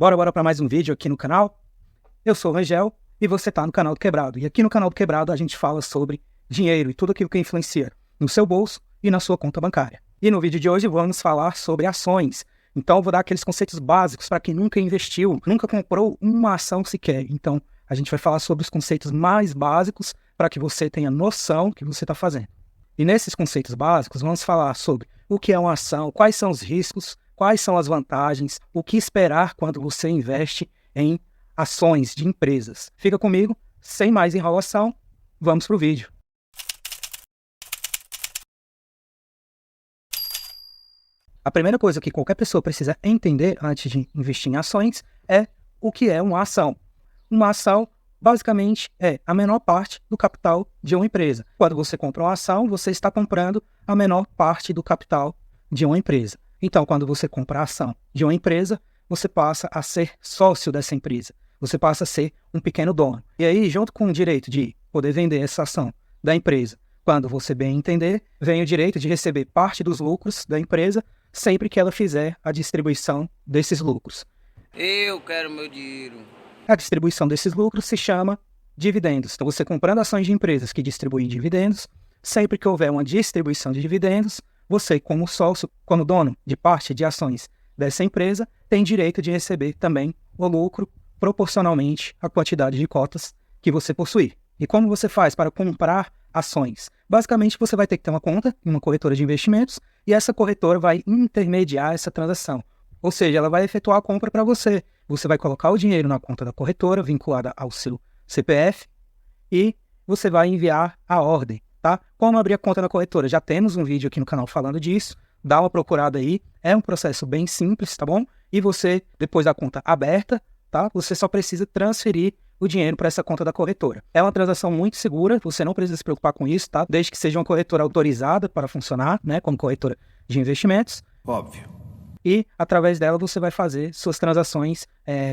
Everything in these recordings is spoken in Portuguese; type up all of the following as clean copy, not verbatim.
Bora para mais um vídeo aqui no canal? Eu sou o Rangel e você está no canal do Quebrado. E aqui no canal do Quebrado a gente fala sobre dinheiro e tudo aquilo que influencia no seu bolso e na sua conta bancária. E no vídeo de hoje vamos falar sobre ações. Então eu vou dar aqueles conceitos básicos para quem nunca investiu, nunca comprou uma ação sequer. Então a gente vai falar sobre os conceitos mais básicos para que você tenha noção do que você está fazendo. E nesses conceitos básicos vamos falar sobre o que é uma ação, quais são os riscos, quais são as vantagens, o que esperar quando você investe em ações de empresas. Fica comigo, sem mais enrolação, vamos para o vídeo. A primeira coisa que qualquer pessoa precisa entender antes de investir em ações é o que é uma ação. Uma ação, basicamente, é a menor parte do capital de uma empresa. Quando você compra uma ação, você está comprando a menor parte do capital de uma empresa. Então, quando você compra a ação de uma empresa, você passa a ser sócio dessa empresa. Você passa a ser um pequeno dono. E aí, junto com o direito de poder vender essa ação da empresa, quando você bem entender, vem o direito de receber parte dos lucros da empresa sempre que ela fizer a distribuição desses lucros. Eu quero meu dinheiro. A distribuição desses lucros se chama dividendos. Então, você comprando ações de empresas que distribuem dividendos, sempre que houver uma distribuição de dividendos, você, como sócio, como dono de parte de ações dessa empresa, tem direito de receber também o lucro proporcionalmente à quantidade de cotas que você possuir. E como você faz para comprar ações? Basicamente, você vai ter que ter uma conta em uma corretora de investimentos e essa corretora vai intermediar essa transação. Ou seja, ela vai efetuar a compra para você. Você vai colocar o dinheiro na conta da corretora, vinculada ao seu CPF, e você vai enviar a ordem. Tá? Como abrir a conta na corretora? Já temos um vídeo aqui no canal falando disso. Dá uma procurada aí. É um processo bem simples, tá bom? E você, depois da conta aberta, tá? Você só precisa transferir o dinheiro para essa conta da corretora. É uma transação muito segura, você não precisa se preocupar com isso, tá? Desde que seja uma corretora autorizada para funcionar, né? Como corretora de investimentos. Óbvio. E, através dela, você vai fazer suas transações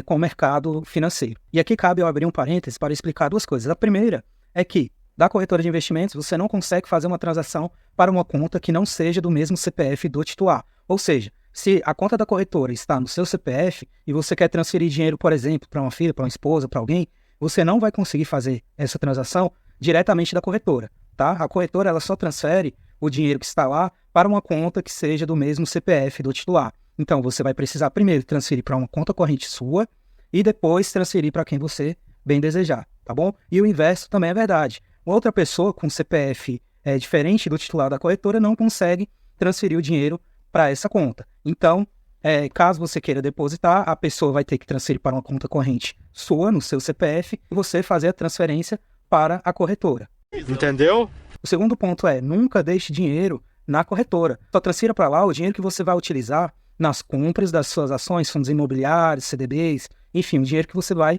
com o mercado financeiro. E aqui cabe eu abrir um parênteses para explicar duas coisas. A primeira é que, da corretora de investimentos, você não consegue fazer uma transação para uma conta que não seja do mesmo CPF do titular. Ou seja, se a conta da corretora está no seu CPF e você quer transferir dinheiro, por exemplo, para uma filha, para uma esposa, para alguém, você não vai conseguir fazer essa transação diretamente da corretora, tá? A corretora ela só transfere o dinheiro que está lá para uma conta que seja do mesmo CPF do titular. Então, você vai precisar primeiro transferir para uma conta corrente sua e depois transferir para quem você bem desejar, tá bom? E o inverso também é verdade. Outra pessoa com CPF diferente do titular da corretora não consegue transferir o dinheiro para essa conta. Então, caso você queira depositar, a pessoa vai ter que transferir para uma conta corrente sua, no seu CPF, e você fazer a transferência para a corretora. Entendeu? O segundo ponto é, nunca deixe dinheiro na corretora. Só transfira para lá o dinheiro que você vai utilizar nas compras das suas ações, fundos imobiliários, CDBs, enfim, o dinheiro que você vai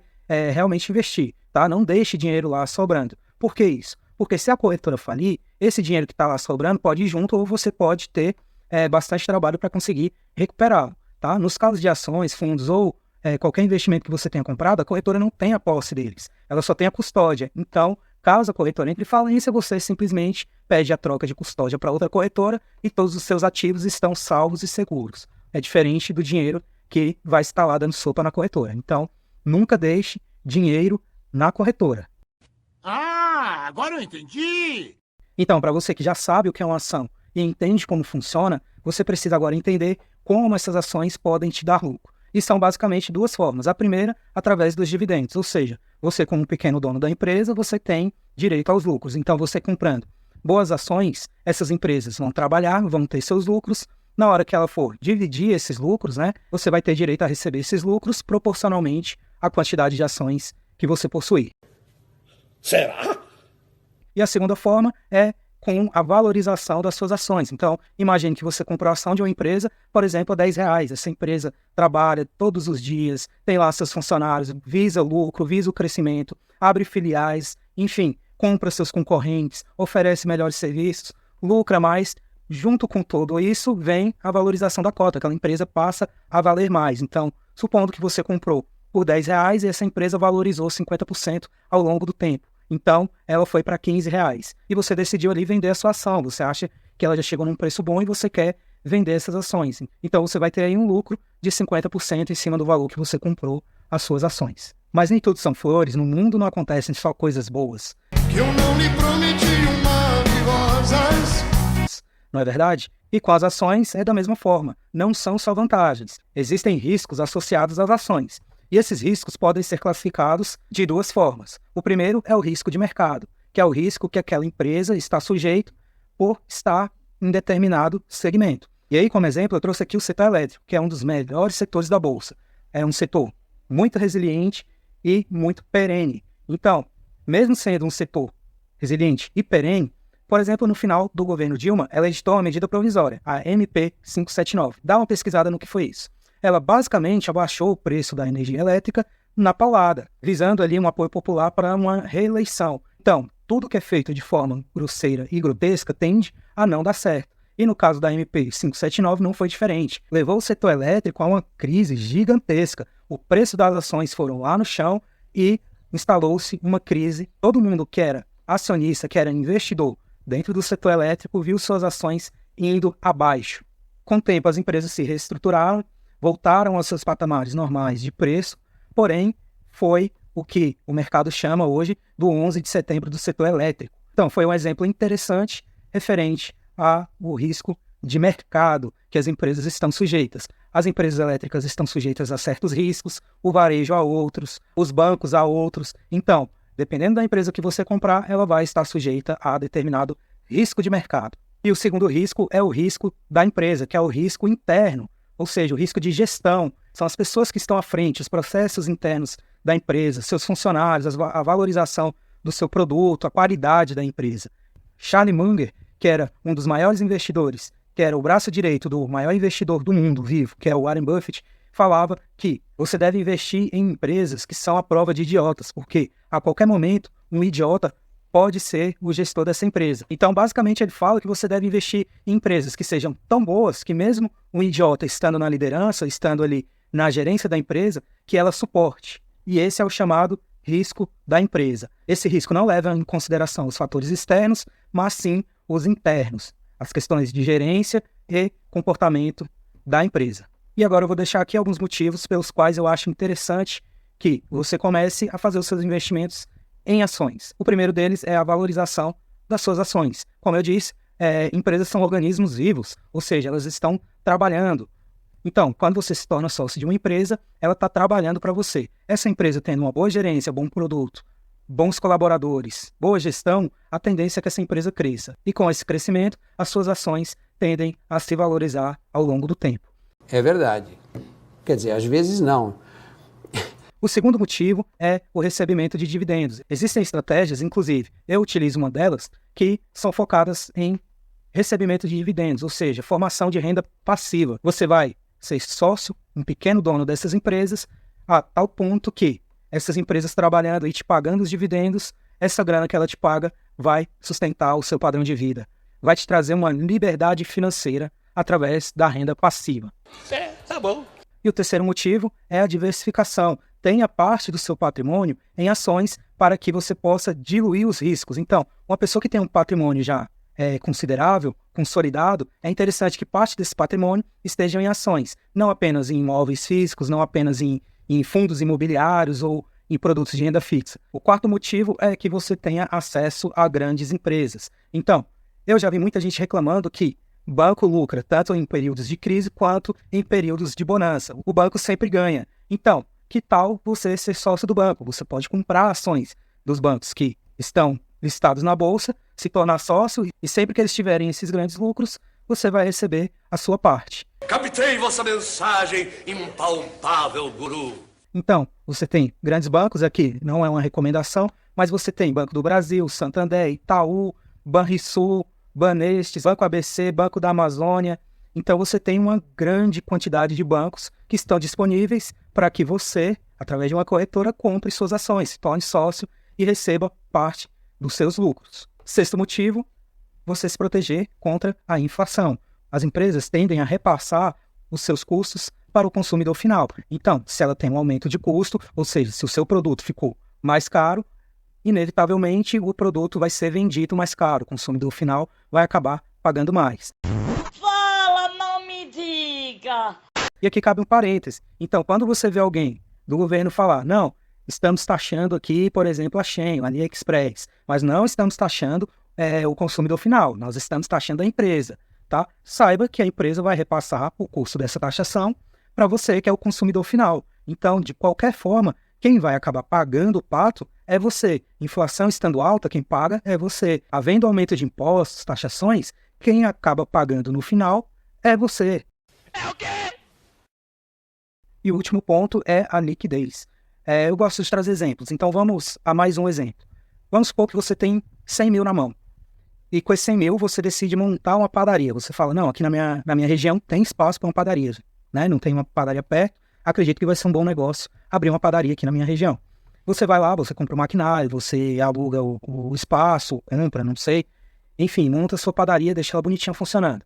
realmente investir, tá? Não deixe dinheiro lá sobrando. Por que isso? Porque se a corretora falir, esse dinheiro que está lá sobrando pode ir junto ou você pode ter bastante trabalho para conseguir recuperá-lo, tá? Nos casos de ações, fundos ou qualquer investimento que você tenha comprado, a corretora não tem a posse deles, ela só tem a custódia. Então, caso a corretora entre em falência, você simplesmente pede a troca de custódia para outra corretora e todos os seus ativos estão salvos e seguros. É diferente do dinheiro que vai estar lá dando sopa na corretora. Então, nunca deixe dinheiro na corretora. Ah, agora eu entendi! Então, para você que já sabe o que é uma ação e entende como funciona, você precisa agora entender como essas ações podem te dar lucro. E são basicamente duas formas. A primeira, através dos dividendos, ou seja, você como pequeno dono da empresa, você tem direito aos lucros. Então, você comprando boas ações, essas empresas vão trabalhar, vão ter seus lucros. Na hora que ela for dividir esses lucros, né, você vai ter direito a receber esses lucros proporcionalmente à quantidade de ações que você possuir. Será? E a segunda forma é com a valorização das suas ações. Então, imagine que você comprou a ação de uma empresa, por exemplo, a R$10. Essa empresa trabalha todos os dias, tem lá seus funcionários, visa o lucro, visa o crescimento, abre filiais, enfim, compra seus concorrentes, oferece melhores serviços, lucra mais. Junto com tudo isso, vem a valorização da cota. Aquela empresa passa a valer mais. Então, supondo que você comprou por R$10 e essa empresa valorizou 50% ao longo do tempo. Então, ela foi para R$15. E você decidiu ali vender a sua ação. Você acha que ela já chegou num preço bom e você quer vender essas ações. Então você vai ter aí um lucro de 50% em cima do valor que você comprou as suas ações. Mas nem tudo são flores, no mundo não acontecem só coisas boas. Que eu não lhe prometi um mar de rosas. Não é verdade? E com as ações é da mesma forma, não são só vantagens. Existem riscos associados às ações. E esses riscos podem ser classificados de duas formas. O primeiro é o risco de mercado, que é o risco que aquela empresa está sujeito por estar em determinado segmento. E aí, como exemplo, eu trouxe aqui o setor elétrico, que é um dos melhores setores da Bolsa. É um setor muito resiliente e muito perene. Então, mesmo sendo um setor resiliente e perene, por exemplo, no final do governo Dilma, ela editou uma medida provisória, a MP 579. Dá uma pesquisada no que foi isso. Ela basicamente abaixou o preço da energia elétrica na paulada, visando ali um apoio popular para uma reeleição. Então, tudo que é feito de forma grosseira e grotesca tende a não dar certo. E no caso da MP 579 não foi diferente. Levou o setor elétrico a uma crise gigantesca. O preço das ações foram lá no chão e instalou-se uma crise. Todo mundo que era acionista, que era investidor dentro do setor elétrico, viu suas ações indo abaixo. Com o tempo, as empresas se reestruturaram, voltaram aos seus patamares normais de preço, porém, foi o que o mercado chama hoje do 11 de setembro do setor elétrico. Então, foi um exemplo interessante referente ao risco de mercado que as empresas estão sujeitas. As empresas elétricas estão sujeitas a certos riscos, o varejo a outros, os bancos a outros. Então, dependendo da empresa que você comprar, ela vai estar sujeita a determinado risco de mercado. E o segundo risco é o risco da empresa, que é o risco interno, ou seja, o risco de gestão. São as pessoas que estão à frente, os processos internos da empresa, seus funcionários, a valorização do seu produto, a qualidade da empresa. Charlie Munger, que era um dos maiores investidores, que era o braço direito do maior investidor do mundo vivo, que é o Warren Buffett, falava que você deve investir em empresas que são à prova de idiotas, porque a qualquer momento um idiota pode ser o gestor dessa empresa. Então, basicamente, ele fala que você deve investir em empresas que sejam tão boas que mesmo um idiota estando na liderança, estando ali na gerência da empresa, que ela suporte. E esse é o chamado risco da empresa. Esse risco não leva em consideração os fatores externos, mas sim os internos, as questões de gerência e comportamento da empresa. E agora eu vou deixar aqui alguns motivos pelos quais eu acho interessante que você comece a fazer os seus investimentos em ações. O primeiro deles é a valorização das suas ações. Como eu disse, empresas são organismos vivos, ou seja, elas estão trabalhando. Então, quando você se torna sócio de uma empresa, ela está trabalhando para você. Essa empresa tendo uma boa gerência, bom produto, bons colaboradores, boa gestão, a tendência é que essa empresa cresça. E com esse crescimento, as suas ações tendem a se valorizar ao longo do tempo. É verdade. Quer dizer, às vezes não. O segundo motivo é o recebimento de dividendos. Existem estratégias, inclusive, eu utilizo uma delas, que são focadas em recebimento de dividendos, ou seja, formação de renda passiva. Você vai ser sócio, um pequeno dono dessas empresas, a tal ponto que essas empresas trabalhando e te pagando os dividendos, essa grana que ela te paga vai sustentar o seu padrão de vida. Vai te trazer uma liberdade financeira através da renda passiva. Tá bom. E o terceiro motivo é a diversificação. Tenha parte do seu patrimônio em ações para que você possa diluir os riscos. Então, uma pessoa que tem um patrimônio já considerável, consolidado, é interessante que parte desse patrimônio esteja em ações, não apenas em imóveis físicos, não apenas em fundos imobiliários ou em produtos de renda fixa. O quarto motivo é que você tenha acesso a grandes empresas. Então, eu já vi muita gente reclamando que banco lucra tanto em períodos de crise quanto em períodos de bonança. O banco sempre ganha. Então, que tal você ser sócio do banco? Você pode comprar ações dos bancos que estão listados na bolsa, se tornar sócio e sempre que eles tiverem esses grandes lucros, você vai receber a sua parte. Captei vossa mensagem, impalpável guru. Então, você tem grandes bancos aqui, não é uma recomendação, mas você tem Banco do Brasil, Santander, Itaú, Banrisul, Banestes, Banco ABC, Banco da Amazônia. Então você tem uma grande quantidade de bancos que estão disponíveis para que você, através de uma corretora, compre suas ações, se torne sócio e receba parte dos seus lucros. Sexto motivo, você se proteger contra a inflação. As empresas tendem a repassar os seus custos para o consumidor final. Então, se ela tem um aumento de custo, ou seja, se o seu produto ficou mais caro, inevitavelmente o produto vai ser vendido mais caro. O consumidor final vai acabar pagando mais. Fala, E aqui cabe um parêntese. Então, quando você vê alguém do governo falar, não, estamos taxando aqui, por exemplo, a Shein, a AliExpress, mas não estamos taxando o consumidor final, nós estamos taxando a empresa, tá? Saiba que a empresa vai repassar o custo dessa taxação para você, que é o consumidor final. Então, de qualquer forma, quem vai acabar pagando o pato é você. Inflação estando alta, quem paga é você. Havendo aumento de impostos, taxações, quem acaba pagando no final é você. É o quê? E o último ponto é a liquidez. Eu gosto de trazer exemplos, então vamos a mais um exemplo. Vamos supor que você tem 100 mil na mão. E com esses 100 mil você decide montar uma padaria. Você fala, não, aqui na minha região tem espaço para uma padaria, né? Não tem uma padaria perto, acredito que vai ser um bom negócio abrir uma padaria aqui na minha região. Você vai lá, você compra o maquinário, você aluga o espaço, compra, não sei. Enfim, monta a sua padaria, deixa ela bonitinha funcionando.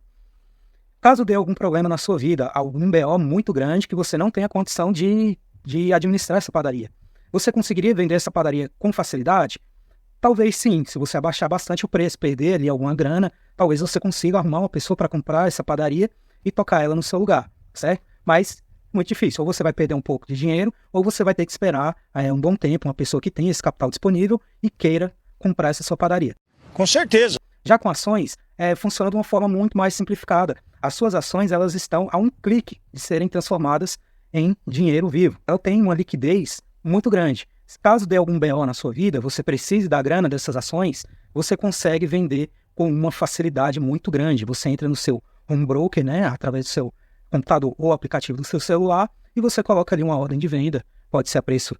Caso dê algum problema na sua vida, algum BO muito grande que você não tenha condição de administrar essa padaria, você conseguiria vender essa padaria com facilidade? Talvez sim, se você abaixar bastante o preço, perder ali alguma grana, talvez você consiga arrumar uma pessoa para comprar essa padaria e tocar ela no seu lugar, certo? Mas muito difícil, ou você vai perder um pouco de dinheiro, ou você vai ter que esperar um bom tempo, uma pessoa que tenha esse capital disponível e queira comprar essa sua padaria. Com certeza. Já com ações, funciona de uma forma muito mais simplificada. As suas ações, elas estão a um clique de serem transformadas em dinheiro vivo. Ela tem uma liquidez muito grande. Caso dê algum BO na sua vida, você precise da grana dessas ações, você consegue vender com uma facilidade muito grande. Você entra no seu home broker, né, através do seu computador ou aplicativo do seu celular, e você coloca ali uma ordem de venda. Pode ser a preço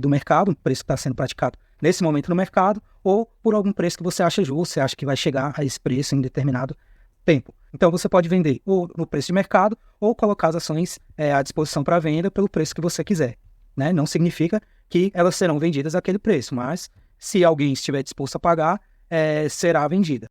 do mercado, um preço que está sendo praticado nesse momento no mercado, ou por algum preço que você acha justo, você acha que vai chegar a esse preço em determinado tempo. Então você pode vender ou no preço de mercado, ou colocar as ações à disposição para venda pelo preço que você quiser, né? Não significa que elas serão vendidas àquele preço, mas se alguém estiver disposto a pagar, será vendida.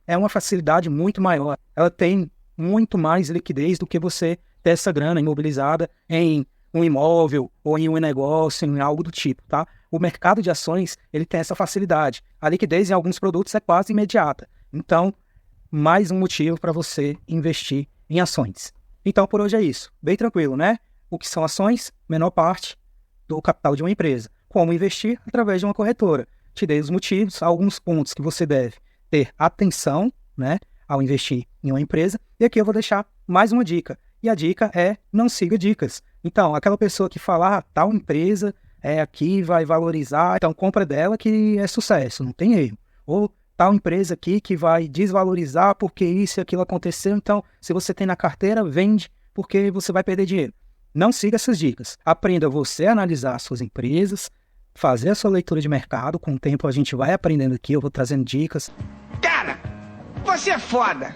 É uma facilidade muito maior. Ela tem muito mais liquidez do que você ter essa grana imobilizada em um imóvel ou em um negócio, em algo do tipo, tá? O mercado de ações, ele tem essa facilidade. A liquidez em alguns produtos é quase imediata. Então, mais um motivo para você investir em ações. Então, por hoje é isso. Bem tranquilo, né? O que são ações? Menor parte do capital de uma empresa. Como investir? Através de uma corretora. Te dei os motivos, alguns pontos que você deve ter atenção, né, ao investir em uma empresa. E aqui eu vou deixar mais uma dica. E a dica é: não siga dicas. Então, aquela pessoa que fala, tal empresa aqui vai valorizar, então compra dela que é sucesso, não tem erro. Ou tal empresa aqui que vai desvalorizar porque isso e aquilo aconteceu, então se você tem na carteira, vende porque você vai perder dinheiro. Não siga essas dicas. Aprenda você a analisar as suas empresas, fazer a sua leitura de mercado. Com o tempo a gente vai aprendendo aqui, eu vou trazendo dicas. Cara, você é foda!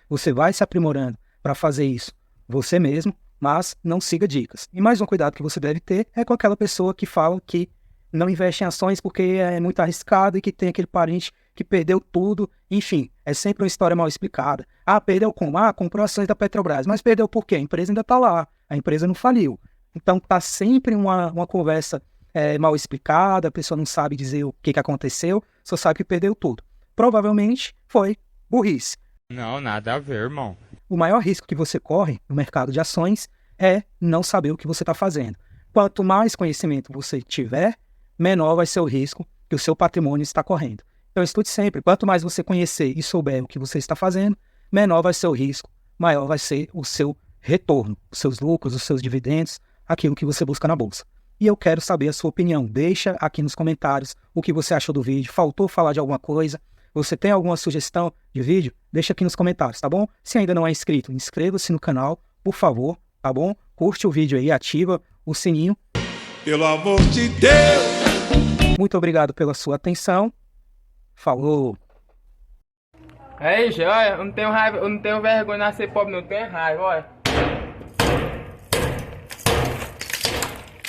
Você vai se aprimorando para fazer isso você mesmo, mas não siga dicas. E mais um cuidado que você deve ter é com aquela pessoa que fala que não investe em ações porque é muito arriscado e que tem aquele parente que perdeu tudo. Enfim, é sempre uma história mal explicada. Perdeu como? Comprou ações da Petrobras. Mas perdeu por quê? A empresa ainda está lá. A empresa não faliu. Então está sempre uma conversa mal explicada, a pessoa não sabe dizer o que aconteceu, só sabe que perdeu tudo. Provavelmente foi burrice. Não, nada a ver, irmão. O maior risco que você corre no mercado de ações é não saber o que você está fazendo. Quanto mais conhecimento você tiver, menor vai ser o risco que o seu patrimônio está correndo. Então estude sempre. Quanto mais você conhecer e souber o que você está fazendo, menor vai ser o risco, maior vai ser o seu retorno, os seus lucros, os seus dividendos, aquilo que você busca na bolsa. E eu quero saber a sua opinião. Deixa aqui nos comentários o que você achou do vídeo. Faltou falar de alguma coisa? Você tem alguma sugestão de vídeo? Deixa aqui nos comentários, tá bom? Se ainda não é inscrito, inscreva-se no canal, por favor, tá bom? Curte o vídeo aí, ativa o sininho. Pelo amor de Deus! Muito obrigado pela sua atenção. Falou! É isso, olha, eu não tenho raiva, eu não tenho vergonha de nascer pobre, não tenho raiva, olha.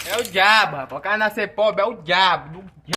É o diabo, rapaz, o cara nascer pobre é o diabo, do